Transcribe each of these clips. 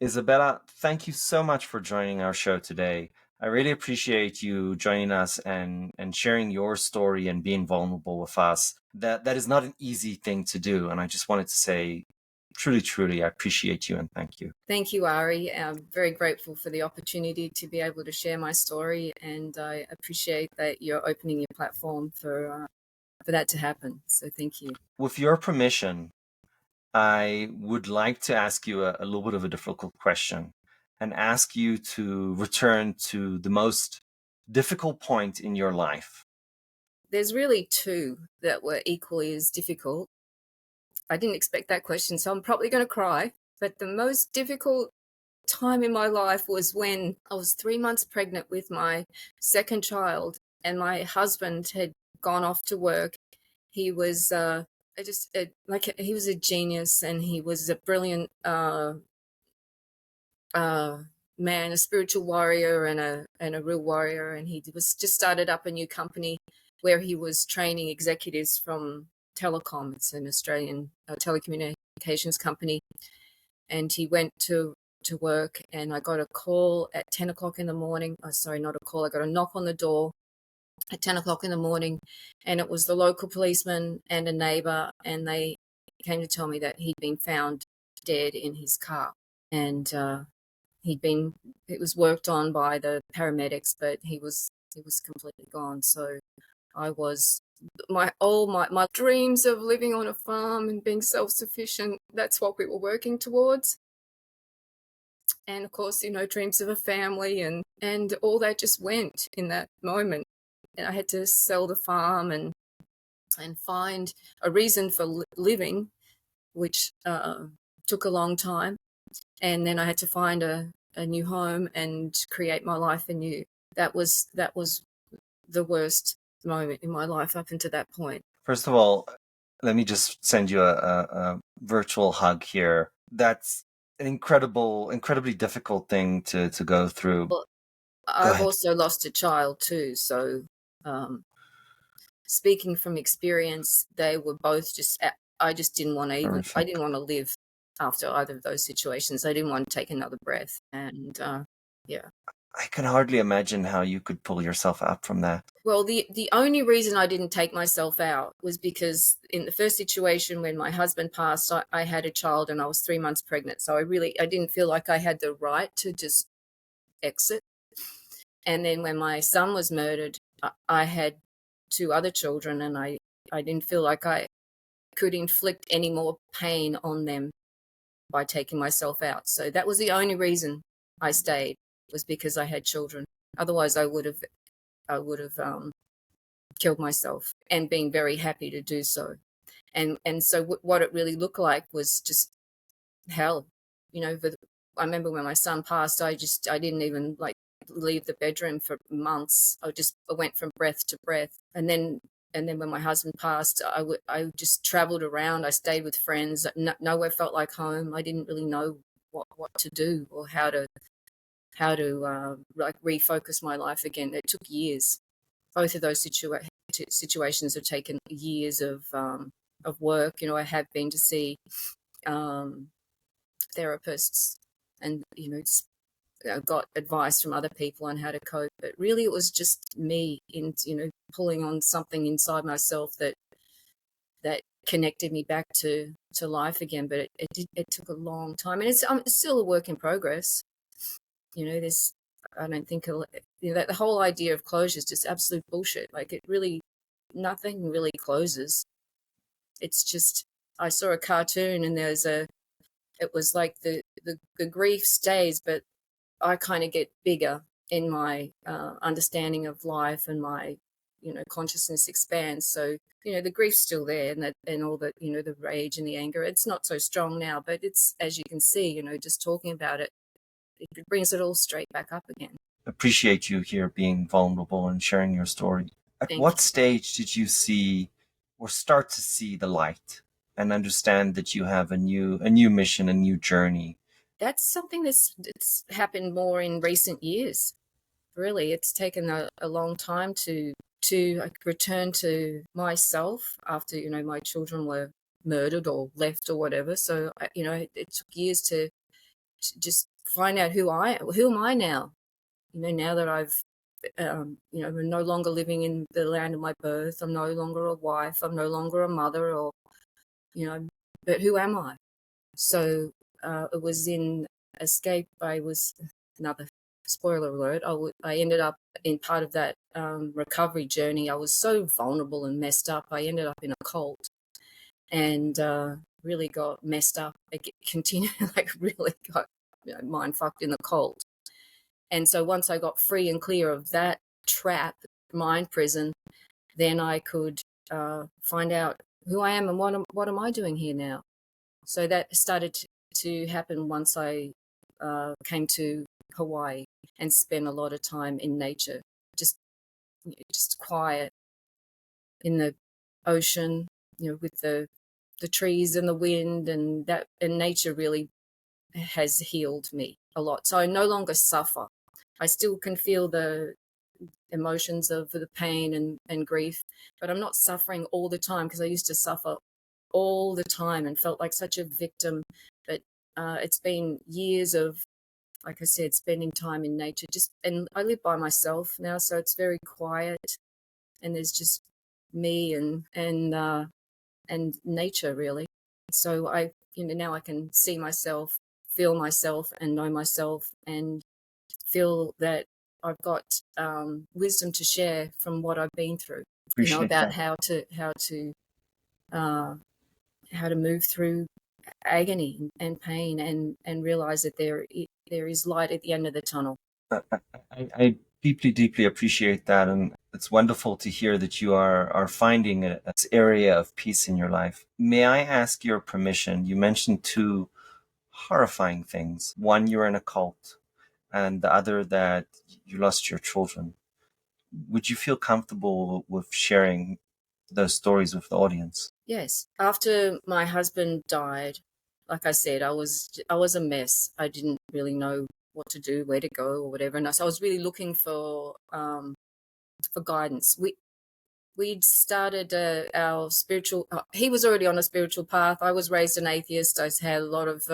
Isabella, thank you so much for joining our show today. I really appreciate you joining us and sharing your story and being vulnerable with us. That is not an easy thing to do, and I just wanted to say, truly, truly, I appreciate you and thank you. Thank you, Ari. I'm very grateful for the opportunity to be able to share my story, and I appreciate that you're opening your platform for that to happen. So thank you. With your permission, I would like to ask you a little bit of a difficult question and ask you to return to the most difficult point in your life. There's really two that were equally as difficult. I didn't expect that question, so I'm probably going to cry. But the most difficult time in my life was when I was 3 months pregnant with my second child, and my husband had gone off to work. He was he was a genius, and he was a brilliant man, a spiritual warrior and a real warrior. And he was just started up a new company where he was training executives from Telecom. It's an Australian telecommunications company. And he went to work, and I got a call at 10 o'clock in the morning. Oh, sorry, not a call. I got a knock on the door at 10 o'clock in the morning, and it was the local policeman and a neighbor, and they came to tell me that he'd been found dead in his car. And it was worked on by the paramedics, but he was completely gone. So I was my dreams of living on a farm and being self-sufficient, that's what we were working towards. And of course, dreams of a family and all that just went in that moment. And I had to sell the farm and find a reason for living, which took a long time. And then I had to find a new home and create my life anew. That was the worst moment in my life up until that point. First of all, let me just send you a virtual hug here. That's an incredibly difficult thing to go through. Well, Go I've ahead. also lost a child too, so um, speaking from experience, they were both just. I just didn't want to even. I Horrific. didn't want to live after either of those situations. I didn't want to take another breath, and yeah. I can hardly imagine how you could pull yourself out from that. Well, the only reason I didn't take myself out was because in the first situation when my husband passed, I had a child and I was 3 months pregnant. So I didn't feel like I had the right to just exit. And then when my son was murdered, I had two other children, and I didn't feel like I could inflict any more pain on them by taking myself out. So that was the only reason I stayed, was because I had children. Otherwise, I would have killed myself, and being very happy to do so. And so what it really looked like was just hell. I remember when my son passed, I didn't even like leave the bedroom for months. I went from breath to breath. And then when my husband passed, I just traveled around. I stayed with friends. Nowhere felt like home. I didn't really know what to do, or how to like refocus my life again. It took years. Both of those situations have taken years of work. I have been to see um, therapists, and got advice from other people on how to cope. But really, it was just me in pulling on something inside myself that connected me back to life again. But it took a long time, and it's still a work in progress. There's I don't think that the whole idea of closure is just absolute bullshit. Like, nothing really closes. It's just, I saw a cartoon, and it was like the grief stays, but I kind of get bigger in my understanding of life, and my consciousness expands. So the grief's still there, and all the the rage and the anger. It's not so strong now, but it's, as you can see, just talking about it, it brings it all straight back up again. Appreciate you here being vulnerable and sharing your story. At Thank what you. stage did you see or start to see the light and understand that you have a new mission, a new journey? That's something that's happened more in recent years. Really, it's taken a long time to like, return to myself after my children were murdered or left or whatever. So it took years just find out who am I now. Now that I've, I'm no longer living in the land of my birth. I'm no longer a wife. I'm no longer a mother, or but who am I? So it was in Escape. I was another spoiler alert. I ended up in part of that recovery journey. I was so vulnerable and messed up. I ended up in a cult and really got messed up. I continued like really got mind fucked in the cult. And so once I got free and clear of that trap, mind prison, then I could find out who I am and what am I doing here now. So that started to happen once I came to Hawaii and spent a lot of time in nature, just quiet in the ocean, with the trees and the wind, and nature really has healed me a lot. So I no longer suffer. I still can feel the emotions of the pain and grief, but I'm not suffering all the time, because I used to suffer all the time and felt like such a victim. But it's been years of, like I said, spending time in nature. And I live by myself now, so it's very quiet, and there's just me and nature really. So now I can see myself, feel myself, and know myself, and feel that I've got wisdom to share from what I've been through. Appreciate About that. how to move through agony and pain, and realize that there is light at the end of the tunnel. I deeply, deeply appreciate that, and it's wonderful to hear that you are finding an area of peace in your life. May I ask your permission? You mentioned two horrifying things. One, you're in a cult, and the other that you lost your children. Would you feel comfortable with sharing those stories with the audience? Yes. After my husband died, like I said, I was a mess. I didn't really know what to do, where to go, or whatever. And so I was really looking for guidance. We'd started our spiritual. He was already on a spiritual path. I was raised an atheist. I had a lot of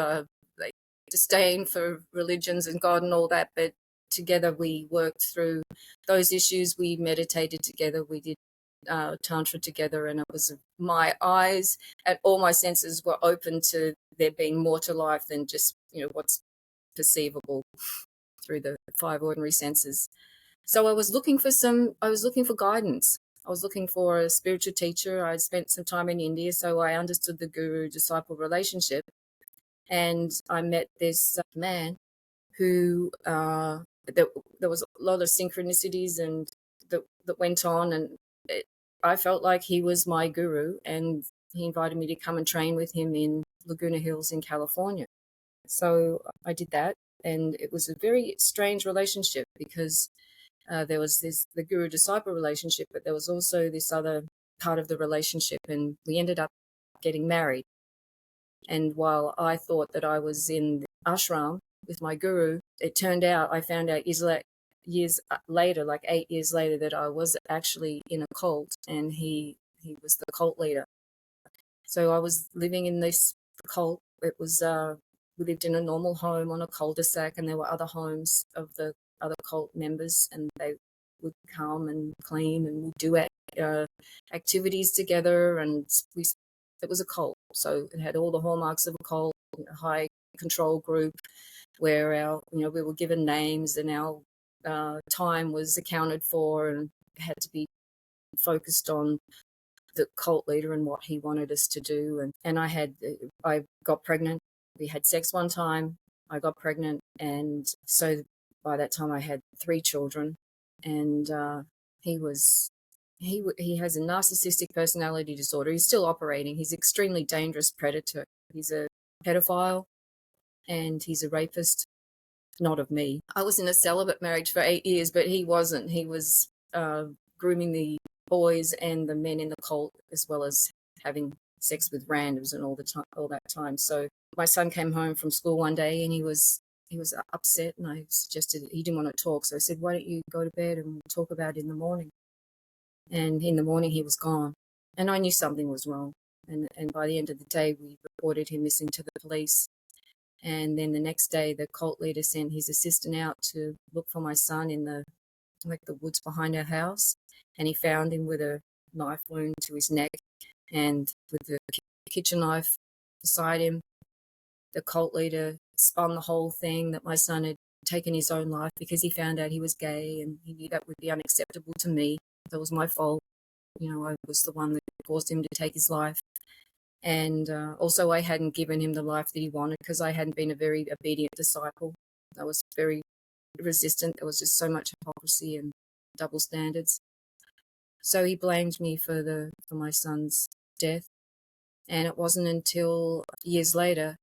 like disdain for religions and God and all that. But together we worked through those issues. We meditated together. We did tantra together, and it was my eyes and all my senses were open to there being more to life than just what's perceivable through the five ordinary senses. So I was looking for guidance. I was looking for a spiritual teacher. I spent some time in India, so I understood the guru disciple relationship. And I met this man who there was a lot of synchronicities and that went on, and I felt like he was my guru, and he invited me to come and train with him in Laguna Hills in California. So I did that, and it was a very strange relationship, because there was the guru disciple relationship, but there was also this other part of the relationship, and we ended up getting married. And while I thought that I was in the ashram with my guru, it turned out, I found out years later, like 8 years later, that I was actually in a cult, and he was the cult leader. So I was living in this cult. It was we lived in a normal home on a cul-de-sac, and there were other homes of the other cult members, and they would come and clean, and we'd do activities together, and it was a cult. So it had all the hallmarks of a cult, a high control group, where we were given names, and our time was accounted for, and had to be focused on the cult leader and what he wanted us to do. And I got pregnant. We had sex one time. I got pregnant, and so by that time I had 3 children. And he has a narcissistic personality disorder. He's still operating. He's an extremely dangerous predator. He's a pedophile, and he's a rapist. Not of me. I was in a celibate marriage for 8 years, but he wasn't. He was grooming the boys and the men in the cult, as well as having sex with randoms and all that time. So my son came home from school one day, and he was upset, and I suggested he didn't want to talk. So I said, "Why don't you go to bed and we'll talk about it in the morning?" And in the morning he was gone, and I knew something was wrong. And by the end of the day, we reported him missing to the police. And then the next day, the cult leader sent his assistant out to look for my son in the woods behind our house, and he found him with a knife wound to his neck and with the kitchen knife beside him. The cult leader spun the whole thing that my son had taken his own life because he found out he was gay, and he knew that would be unacceptable to me. That was my fault. I was the one that caused him to take his life. And also, I hadn't given him the life that he wanted because I hadn't been a very obedient disciple. I was very resistant. There was just so much hypocrisy and double standards. So he blamed me for my son's death. And it wasn't until years later,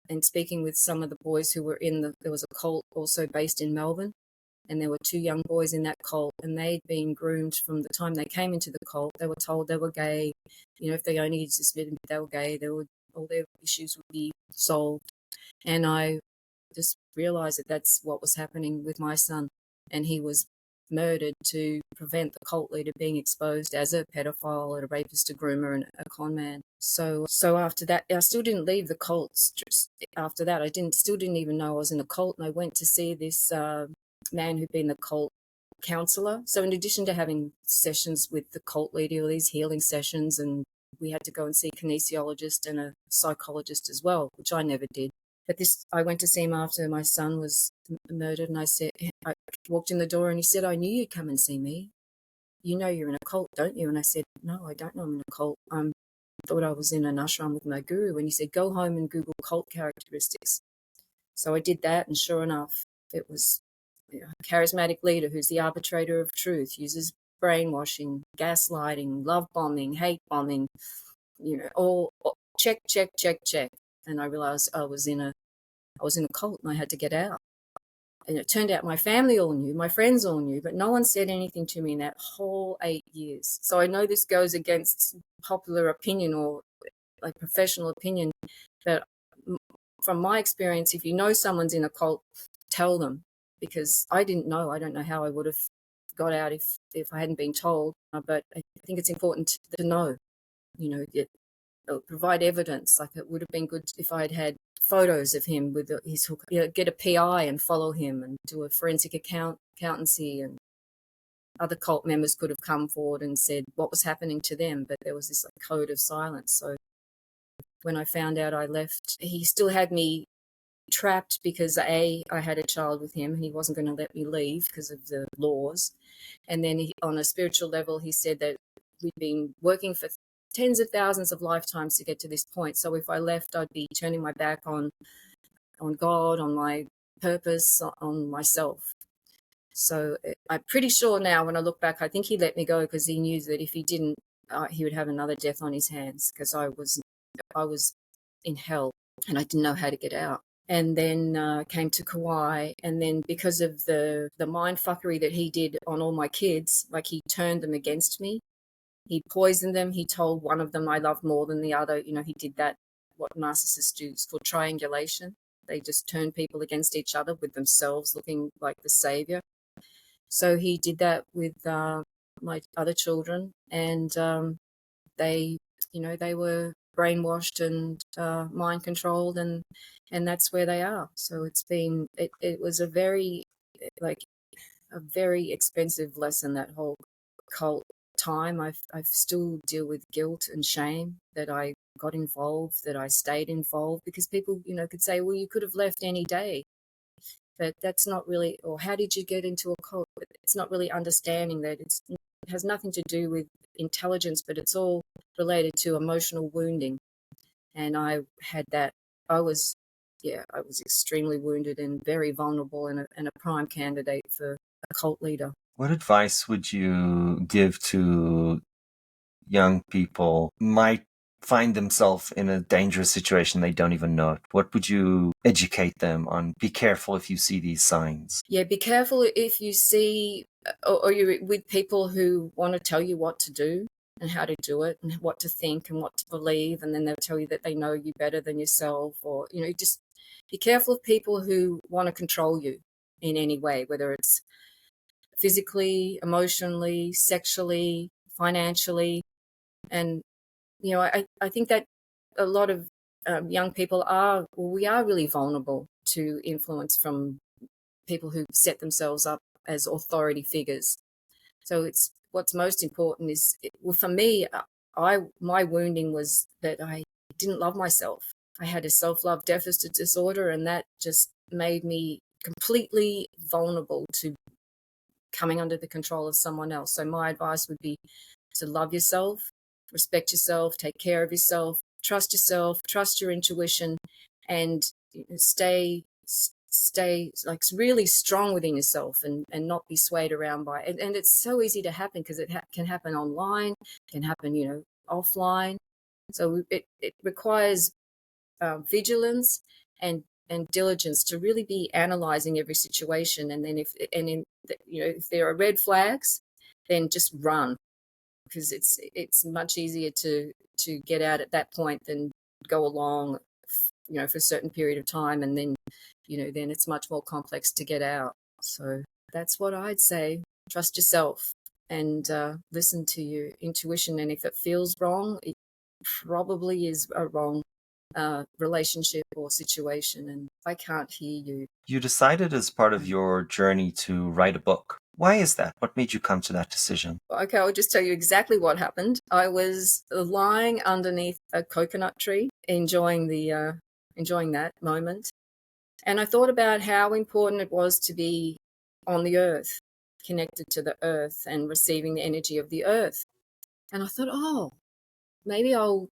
and speaking with some of the boys who were there was a cult also based in Melbourne, and there were two young boys in that cult, and they'd been groomed from the time they came into the cult. They were told they were gay. If they only just admitted they were gay, all their issues would be solved. And I just realized that that's what was happening with my son, and he was murdered to prevent the cult leader being exposed as a pedophile, a rapist, a groomer, and a con man. So after that, I still didn't leave the cults. Just after that, still didn't even know I was in a cult, and I went to see this man who'd been the cult counselor. So in addition to having sessions with the cult leader, these healing sessions, and we had to go and see a kinesiologist and a psychologist as well, which I never did. But I went to see him after my son was murdered, and I walked in the door, and he said, "I knew you'd come and see me. You know you're in a cult, don't you?" And I said, "No, I don't know I'm in a cult. I thought I was in an ashram with my guru." And he said, "Go home and Google cult characteristics." So I did that, and sure enough, it was a charismatic leader who's the arbitrator of truth, uses brainwashing, gaslighting, love bombing, hate bombing, all check, check, check, check. And I realized I was in a cult, and I had to get out. And it turned out my family all knew, my friends all knew, but no one said anything to me in that whole 8 years. So I know this goes against popular opinion or like professional opinion, but from my experience, if you know someone's in a cult, tell them, because I didn't know. I don't know how I would have got out if I hadn't been told. But I think it's important to know, provide evidence. Like, it would have been good if I'd had photos of him with his hook, get a PI and follow him and do a forensic accountancy, and other cult members could have come forward and said what was happening to them, but there was this code of silence. So when I found out, I left. He still had me trapped because I had a child with him, and he wasn't going to let me leave because of the laws. And then on a spiritual level, he said that we'd been working for tens of thousands of lifetimes to get to this point. So if I left, I'd be turning my back on God, on my purpose, on myself. So I'm pretty sure now, when I look back, I think he let me go because he knew that if he didn't, he would have another death on his hands, because I was in hell and I didn't know how to get out. And then came to Kauai, and then because of the mind fuckery that he did on all my kids, like, he turned them against me. He poisoned them. He told one of them I love more than the other. He did that, what narcissists do. It's called triangulation. They just turn people against each other with themselves looking like the savior. So he did that with my other children, and they were brainwashed and mind controlled, and that's where they are. So it was a very expensive lesson, that whole cult time. I still deal with guilt and shame that I got involved, that I stayed involved, because people could say, well, you could have left any day. But that's not really, or how did you get into a cult? It's not really understanding that it has nothing to do with intelligence, but it's all related to emotional wounding. And I had that. I was extremely wounded and very vulnerable, and a prime candidate for a cult leader. What advice would you give to young people who might find themselves in a dangerous situation they don't even know it? What would you educate them on? Be careful if you see these signs. Yeah, be careful if you see, or you're with people who want to tell you what to do and how to do it and what to think and what to believe, and then they'll tell you that they know you better than yourself, or just be careful of people who want to control you in any way, whether it's physically, emotionally, sexually, financially. And I think that a lot of young people are, well, we are really vulnerable to influence from people who set themselves up as authority figures. So it's what's most important is, well, for me, my wounding was that I didn't love myself. I had a self-love deficit disorder, and that just made me completely vulnerable to coming under the control of someone else. So my advice would be to love yourself, respect yourself, take care of yourself, trust your intuition, and stay like really strong within yourself, and not be swayed around by it. And it's so easy to happen because it can happen online, can happen, offline. So it requires vigilance and diligence to really be analyzing every situation. And then if there are red flags, then just run, because it's much easier to get out at that point than go along, for a certain period of time, and then then it's much more complex to get out. So that's what I'd say. Trust yourself and listen to your intuition. And if it feels wrong, it probably is a wrong relationship or situation. And I can't hear you. You decided as part of your journey to write a book. Why is that? What made you come to that decision? Okay, I'll just tell you exactly what happened. I was lying underneath a coconut tree, enjoying that moment. And I thought about how important it was to be on the earth, connected to the earth and receiving the energy of the earth. And I thought, oh, maybe I'll,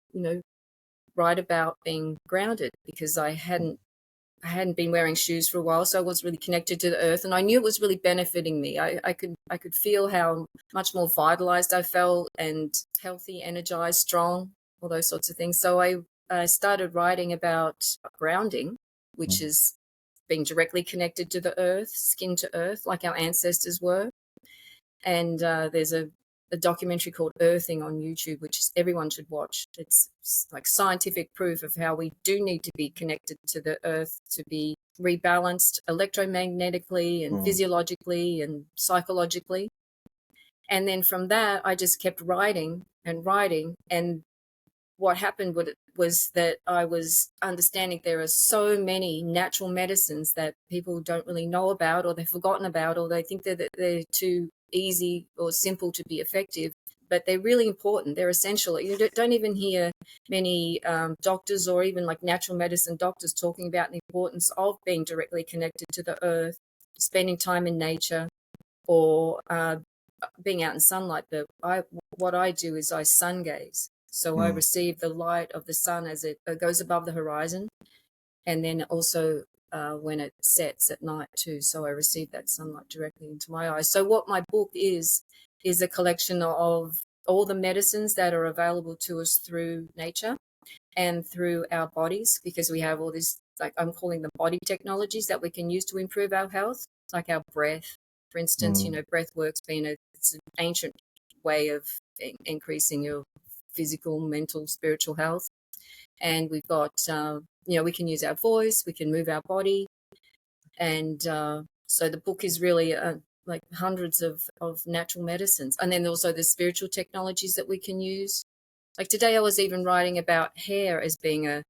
write about being grounded, because I hadn't been wearing shoes for a while, so I was really connected to the earth, and I knew it was really benefiting me. I could feel how much more vitalized I felt, and healthy, energized, strong, all those sorts of things. So I started writing about grounding, which is being directly connected to the earth, skin to earth, like our ancestors were. And there's a documentary called Earthing on YouTube, which everyone should watch. It's like scientific proof of how we do need to be connected to the earth to be rebalanced electromagnetically and physiologically and psychologically. And then from that, I just kept writing and writing. And what happened was that I was understanding there are so many natural medicines that people don't really know about, or they've forgotten about, or they think that they're too easy or simple to be effective. But they're really important. They're essential. You don't even hear many doctors or even like natural medicine doctors talking about the importance of being directly connected to the earth, spending time in nature, or being out in sunlight. What I do is I sun gaze. So I receive the light of the sun as it goes above the horizon, and then also when it sets at night too. So I receive that sunlight directly into my eyes. So what my book is a collection of all the medicines that are available to us through nature and through our bodies, because we have all this, like I'm calling them body technologies that we can use to improve our health, like our breath, for instance. Breath work's been it's an ancient way of increasing your physical, mental, spiritual health. And we've got, we can use our voice, we can move our body. And so the book is really like hundreds of natural medicines. And then also the spiritual technologies that we can use. Like today I was even writing about hair as being a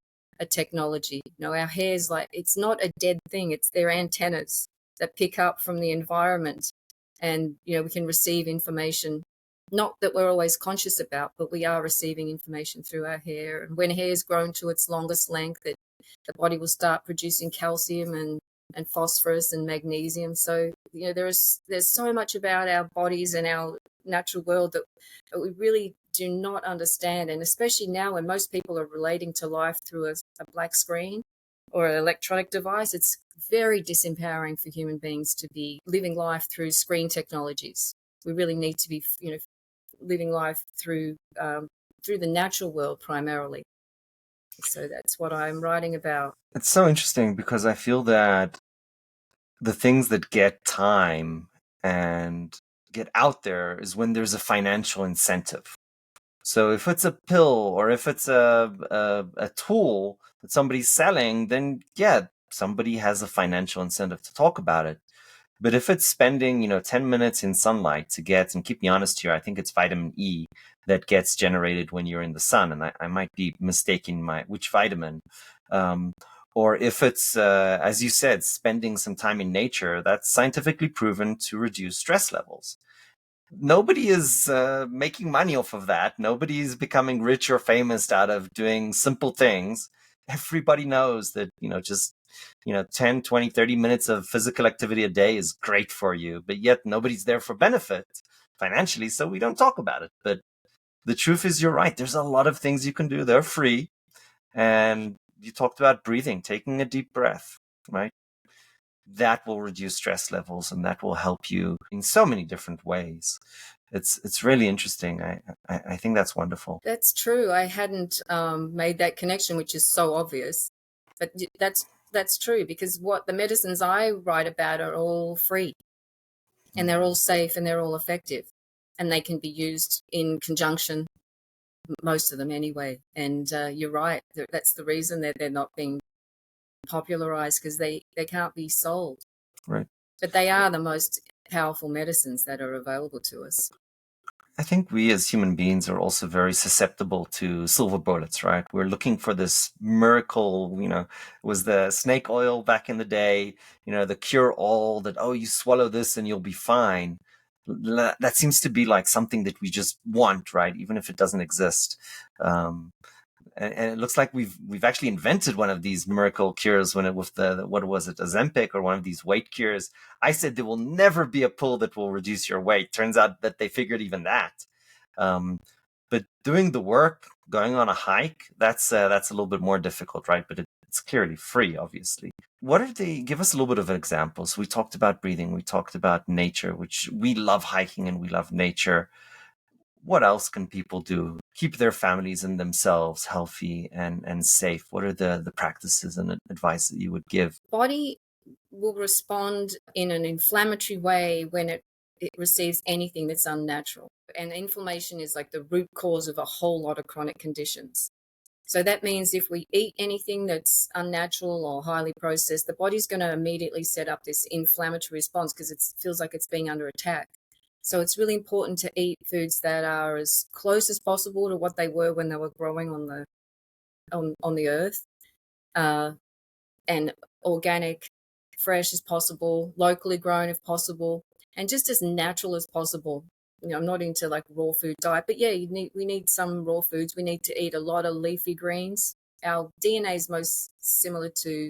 technology. Our hair's like, it's not a dead thing, it's their antennas that pick up from the environment. And, we can receive information, not that we're always conscious about, but we are receiving information through our hair. And when hair is grown to its longest length, the body will start producing calcium and phosphorus and magnesium. So, there's so much about our bodies and our natural world that we really do not understand. And especially now when most people are relating to life through a black screen or an electronic device, it's very disempowering for human beings to be living life through screen technologies. We really need to be, living life through the natural world primarily. So that's what I'm writing about. It's so interesting because I feel that the things that get time and get out there is when there's a financial incentive. So if it's a pill or if it's a tool that somebody's selling, then yeah, somebody has a financial incentive to talk about it. But if it's spending, 10 minutes in sunlight to get, and keep me honest here, I think it's vitamin E that gets generated when you're in the sun, and I might be mistaking which vitamin. Um, or if it's, as you said, spending some time in nature, that's scientifically proven to reduce stress levels. Nobody is making money off of that. Nobody is becoming rich or famous out of doing simple things. Everybody knows that, just 10, 20, 30 minutes of physical activity a day is great for you, but yet nobody's there for benefit financially, so we don't talk about it. But the truth is, you're right. There's a lot of things you can do. They're free. And you talked about breathing, taking a deep breath, right? That will reduce stress levels, and that will help you in so many different ways. It's really interesting. I think that's wonderful. That's true. I hadn't made that connection, which is so obvious, but that's true, because what the medicines I write about are all free, and they're all safe, and they're all effective, and they can be used in conjunction, most of them anyway. And you're right. That's the reason that they're not being popularized, because they can't be sold. Right. But they are the most powerful medicines that are available to us. I think we as human beings are also very susceptible to silver bullets, right? We're looking for this miracle, it was the snake oil back in the day, the cure all that, oh, you swallow this and you'll be fine. That seems to be like something that we just want, right? Even if it doesn't exist. And it looks like we've actually invented one of these miracle cures with the what was it, Ozempic, or one of these weight cures. I said there will never be a pill that will reduce your weight. Turns out that they figured even that. But doing the work, going on a hike, that's a little bit more difficult, right? But it's clearly free, obviously. What are they? Give us a little bit of an example. So we talked about breathing, we talked about nature, which we love hiking and we love nature. What else can people do? Keep their families and themselves healthy and safe. What are the practices and advice that you would give? Body will respond in an inflammatory way when it receives anything that's unnatural. And inflammation is like the root cause of a whole lot of chronic conditions. So that means if we eat anything that's unnatural or highly processed, the body's going to immediately set up this inflammatory response, because it feels like it's being under attack. So it's really important to eat foods that are as close as possible to what they were when they were growing on the earth, and organic, fresh as possible, locally grown if possible, and just as natural as possible. I'm not into like raw food diet, but yeah, we need some raw foods. We need to eat a lot of leafy greens. Our DNA is most similar to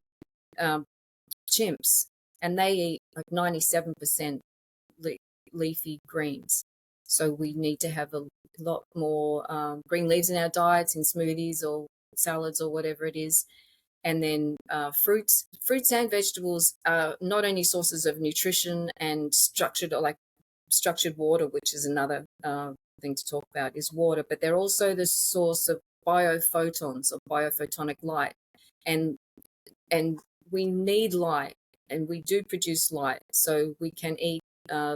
chimps, and they eat like 97% leafy greens. So we need to have a lot more green leaves in our diets, in smoothies or salads or whatever it is. And then fruits and vegetables are not only sources of nutrition and structured water, which is another thing to talk about, is water, but they're also the source of biophotons, or biophotonic light. And we need light, and we do produce light, so we can eat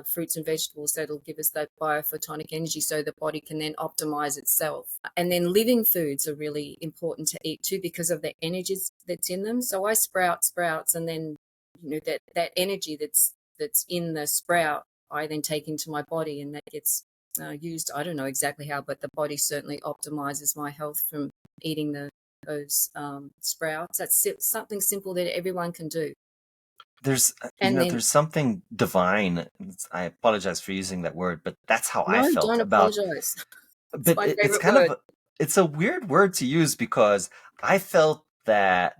fruits and vegetables that'll give us that biophotonic energy, so the body can then optimize itself. And then living foods are really important to eat too, because of the energies that's in them. So I sprouts, and then that energy that's in the sprout, I then take into my body, and that gets used. I don't know exactly how, but the body certainly optimizes my health from eating those sprouts. That's something simple that everyone can do. There's And then, there's something divine. I apologize for using that word, but that's how I no, felt don't about. apologize. It's But my it's favorite kind word. of it's a weird word to use, because I felt that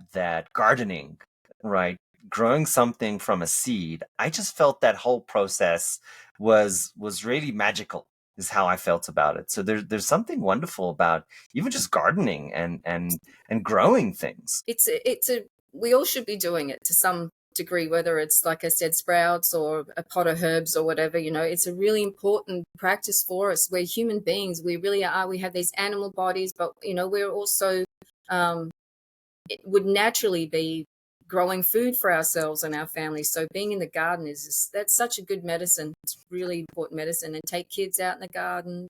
gardening, right, growing something from a seed, I just felt that whole process was really magical, is how I felt about it. So there's something wonderful about even just gardening and growing things. It's a we all should be doing it to some degree, whether it's, like I said, sprouts or a pot of herbs or whatever. It's a really important practice for us. We're human beings. We really are. We have these animal bodies, but we're also it would naturally be growing food for ourselves and our families. So being in the garden that's such a good medicine. It's really important medicine. And take kids out in the garden,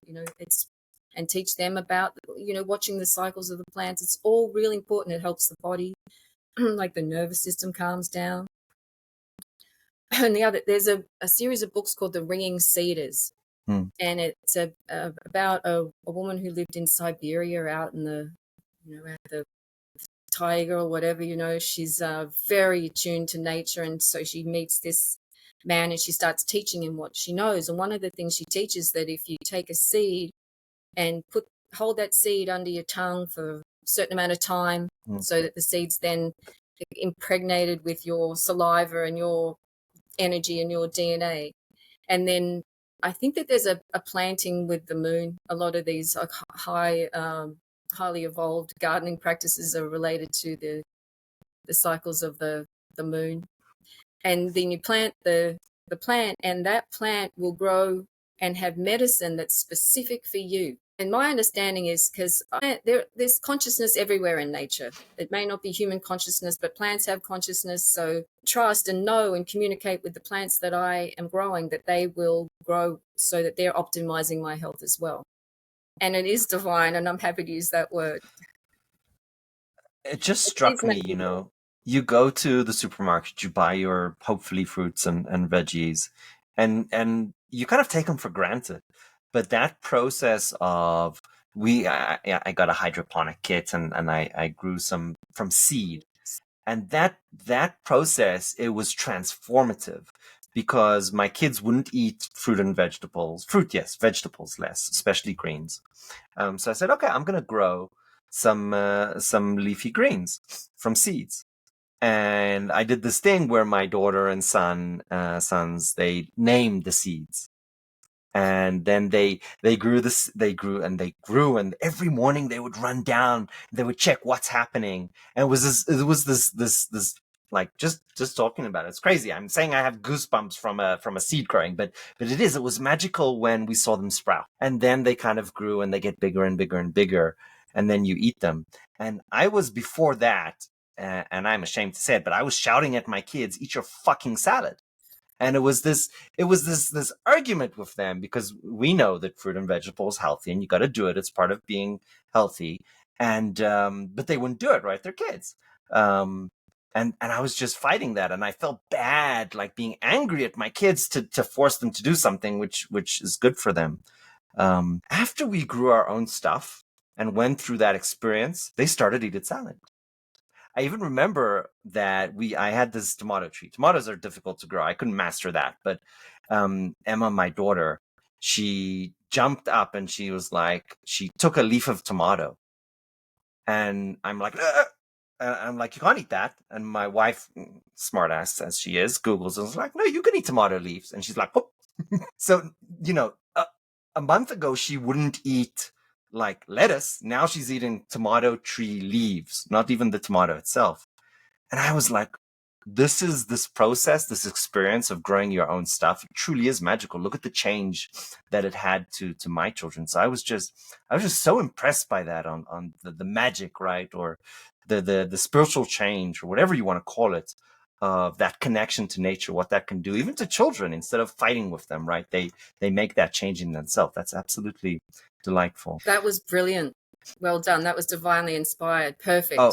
and teach them about, watching the cycles of the plants. It's all really important. It helps the body, like the nervous system calms down. And there's a series of books called The Ringing Cedars. Mm. And it's about a woman who lived in Siberia out in the, out the tiger or whatever, she's very attuned to nature. And so she meets this man and she starts teaching him what she knows. And one of the things she teaches, that if you take a seed and hold that seed under your tongue for a certain amount of time, Mm. so that the seed's then impregnated with your saliva and your energy and your DNA. And then I think that there's a planting with the moon. A lot of these like highly evolved gardening practices are related to the cycles of the moon. And then you plant the plant, and that plant will grow and have medicine that's specific for you. And my understanding is, because there's consciousness everywhere in nature. It may not be human consciousness, but plants have consciousness. So trust and know and communicate with the plants that I am growing, that they will grow so that they're optimizing my health as well. And it is divine, and I'm happy to use that word. It just It is struck me, magical. you go to the supermarket, you buy your hopefully fruits and veggies, and you kind of take them for granted. But that process of I got a hydroponic kit and I grew some from seed. And that process, it was transformative because my kids wouldn't eat fruit and vegetables. Fruit, yes, vegetables less, especially greens. So I said, okay, I'm gonna grow some leafy greens from seeds. And I did this thing where my daughter and sons, they named the seeds. And then they grew and every morning they would run down, they would check what's happening. And it was this like just talking about it, it's crazy. I'm saying I have goosebumps from a seed growing, but it was magical when we saw them sprout. And then they kind of grew and they get bigger and bigger and bigger, and then you eat them. And I was before that, and I'm ashamed to say it, but I was shouting at my kids, eat your fucking salad. And it was this argument with them, because we know that fruit and vegetables healthy and you got to do it, it's part of being healthy. And but they wouldn't do it, right? They're kids. And I was just fighting that, and I felt bad, like being angry at my kids to force them to do something which is good for them. After we grew our own stuff and went through that experience, they started eating salad. I even remember that I had this tomato tree. Tomatoes are difficult to grow. I couldn't master that. But Emma, my daughter, she jumped up and she took a leaf of tomato. And I'm like, "Ugh." I'm like, you can't eat that. And my wife, smartass as she is, Googles and was like, no, you can eat tomato leaves. And she's like, oh. So, a month ago, she wouldn't eat like lettuce. Now she's eating tomato tree leaves, not even the tomato itself. And I was like, this process, this experience of growing your own stuff, it truly is magical. Look at the change that it had to my children. So I was just so impressed by that, on the magic, right? Or the spiritual change, or whatever you want to call it, of that connection to nature, what that can do, even to children, instead of fighting with them, right? They make that change in themselves. That's absolutely delightful. That was brilliant. Well done. That was divinely inspired. Oh, Perfect. to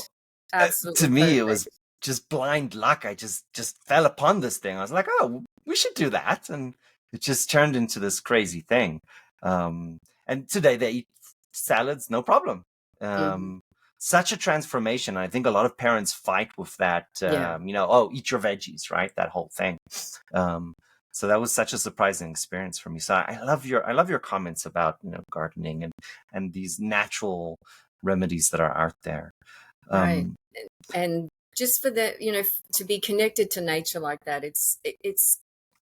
Absolutely me, it was perfect. just blind luck. I just fell upon this thing. I was like, oh, we should do that, and it just turned into this crazy thing. Um, and today they eat salads, no problem. Hmm. Such a transformation. I think a lot of parents fight with that. Yeah. Oh, eat your veggies, right? That whole thing. Um, so that was such a surprising experience for me. So I love your comments about gardening and these natural remedies that are out there. Right. Um, And just for that, to be connected to nature like that, it's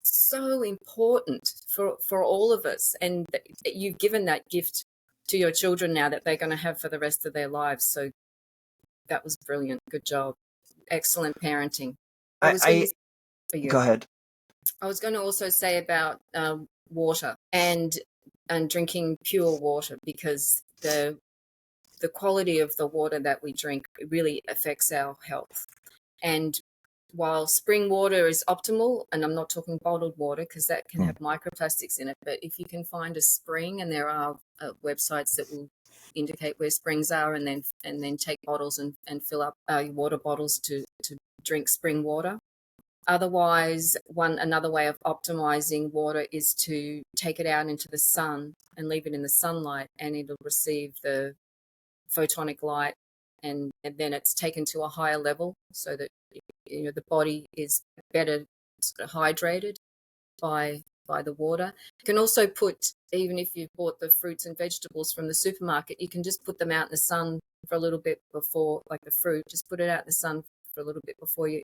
so important for all of us. And you've given that gift to your children now that they're going to have for the rest of their lives. So that was brilliant. Good job. Excellent parenting. I I, was going to I for you. Go ahead. I was going to also say about water and drinking pure water, because the quality of the water that we drink really affects our health. And while spring water is optimal, and I'm not talking bottled water because that can Hmm. have microplastics in it, but if you can find a spring, and there are websites that will indicate where springs are, and then take bottles and fill up your water bottles to drink spring water, Otherwise, another way of optimizing water is to take it out into the sun and leave it in the sunlight, and it'll receive the photonic light, and then it's taken to a higher level so that the body is better sort of hydrated by the water. You can also put, even if you've bought the fruits and vegetables from the supermarket, you can just put them out in the sun for a little bit before, like the fruit, just put it out in the sun for a little bit before you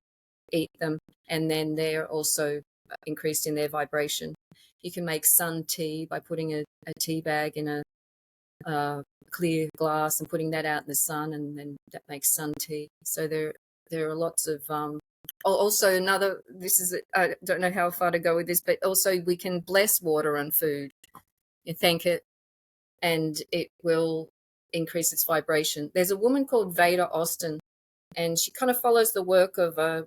eat them, and then they're also increased in their vibration. You can make sun tea by putting a tea bag in a clear glass and putting that out in the sun, and then that makes sun tea. So there are lots of also another, this is, I don't know how far to go with this, but also we can bless water and food. You thank it and it will increase its vibration. There's a woman called Veda Austin, and she kind of follows the work of a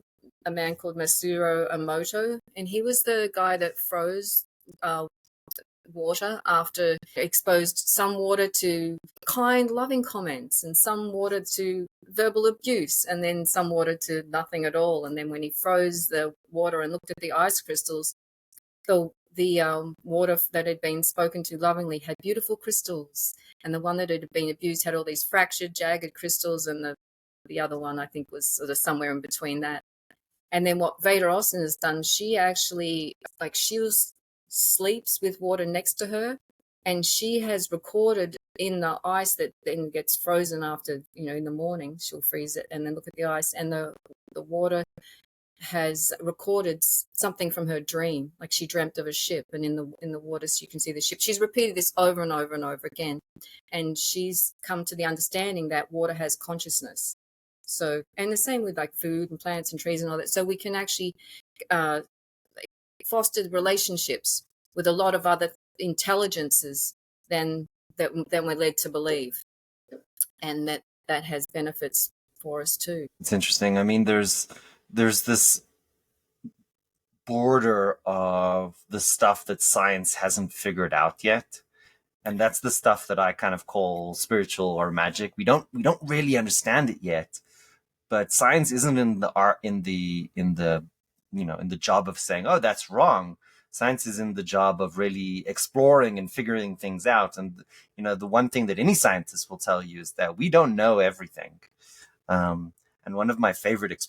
man called Masaru Emoto, and he was the guy that froze water after exposed some water to kind, loving comments, and some water to verbal abuse, and then some water to nothing at all. And then when he froze the water and looked at the ice crystals, the water that had been spoken to lovingly had beautiful crystals, and the one that had been abused had all these fractured, jagged crystals, and the other one, I think, was sort of somewhere in between that. And then what Veda Austin has done, she actually, like, sleeps with water next to her, and she has recorded in the ice that then gets frozen after, in the morning, she'll freeze it and then look at the ice, and the water has recorded something from her dream, like she dreamt of a ship, and in the water so you can see the ship. She's repeated this over and over and over again, and she's come to the understanding that water has consciousness. So, and the same with like food and plants and trees and all that. So we can actually foster relationships with a lot of other intelligences than we're led to believe, and that has benefits for us too. It's interesting. I mean, there's this border of the stuff that science hasn't figured out yet, and that's the stuff that I kind of call spiritual or magic. We don't really understand it yet, but science isn't in the art, in the job of saying, oh, that's wrong. Science is in the job of really exploring and figuring things out. And the one thing that any scientist will tell you is that we don't know everything. And one of my favorite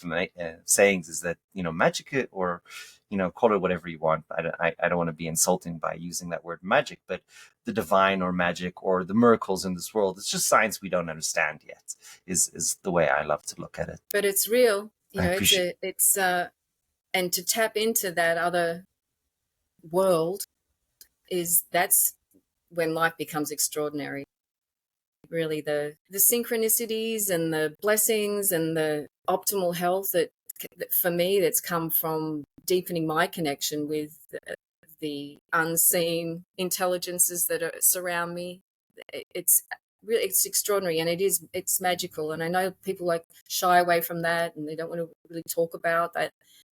sayings is that magic, or call it whatever you want. I don't want to be insulting by using that word magic, but the divine or magic or the miracles in this world, it's just science we don't understand yet, is the way I love to look at it. But it's real. It's and to tap into that other world, that's when life becomes extraordinary. Really, the synchronicities and the blessings and the optimal health that for me, that's come from deepening my connection with the unseen intelligences that surround me. It's really, it's extraordinary, and it's magical. And I know people like shy away from that, and they don't want to really talk about that,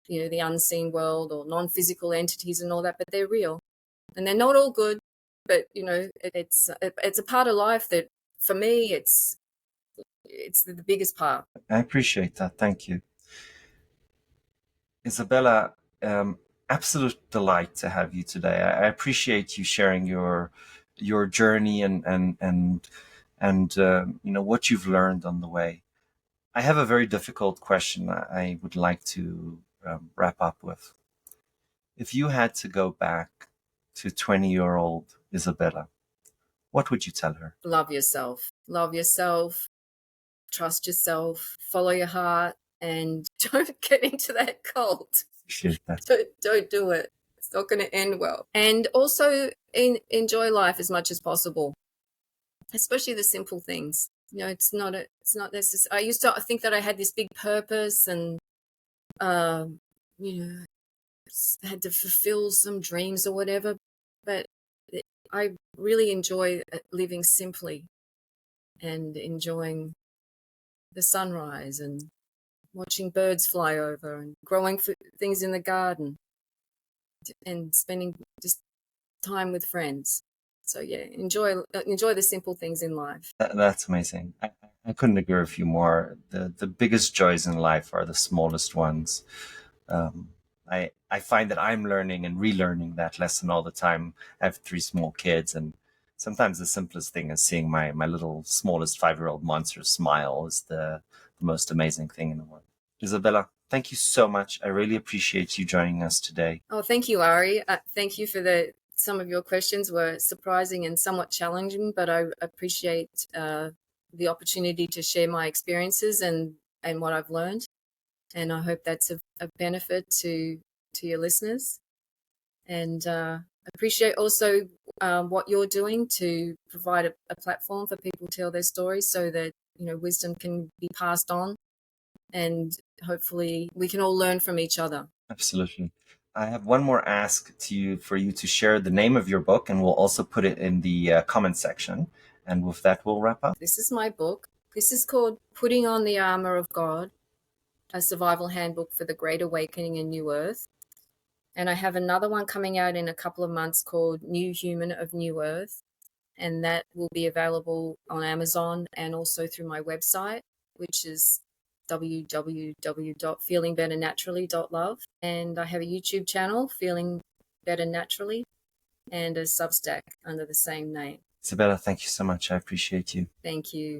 the unseen world or non-physical entities and all that, but they're real, and they're not all good, but it's a part of life that, for me, it's the biggest part. I appreciate that. Thank you, Isabella. Absolute delight to have you today. I appreciate you sharing your journey and what you've learned on the way. I have a very difficult question I would like to wrap up with. If you had to go back to 20-year-old Isabella, what would you tell her? Love yourself. Love yourself. Trust yourself. Follow your heart, and don't get into that cult. Appreciate that. Don't do it. It's not going to end well. And also enjoy life as much as possible, especially the simple things. It's not necessary. I used to think that I had this big purpose, and had to fulfill some dreams or whatever. But I really enjoy living simply and enjoying the sunrise and watching birds fly over and growing things in the garden and spending just time with friends. So yeah, enjoy the simple things in life. That's amazing. I couldn't agree with you more. The biggest joys in life are the smallest ones. I find that I'm learning and relearning that lesson all the time. I have three small kids, and sometimes the simplest thing is seeing my little smallest 5-year-old monster smile is the most amazing thing in the world. Isabella, thank you so much. I really appreciate you joining us today. Oh, thank you, Ari. Thank you for some of your questions were surprising and somewhat challenging, but I appreciate the opportunity to share my experiences and what I've learned. And I hope that's a benefit to your listeners. And appreciate also what you're doing to provide a platform for people to tell their stories so that, wisdom can be passed on, and hopefully we can all learn from each other. Absolutely. I have one more ask to you for you to share the name of your book, and we'll also put it in the comment section. And with that, we'll wrap up. This is my book. This is called Putting on the Armor of God, a survival handbook for the Great Awakening in New Earth. And I have another one coming out in a couple of months called New Human of New Earth. And that will be available on Amazon and also through my website, which is www.feelingbetternaturally.love. And I have a YouTube channel, Feeling Better Naturally, and a Substack under the same name. Isabella, thank you so much. I appreciate you. Thank you.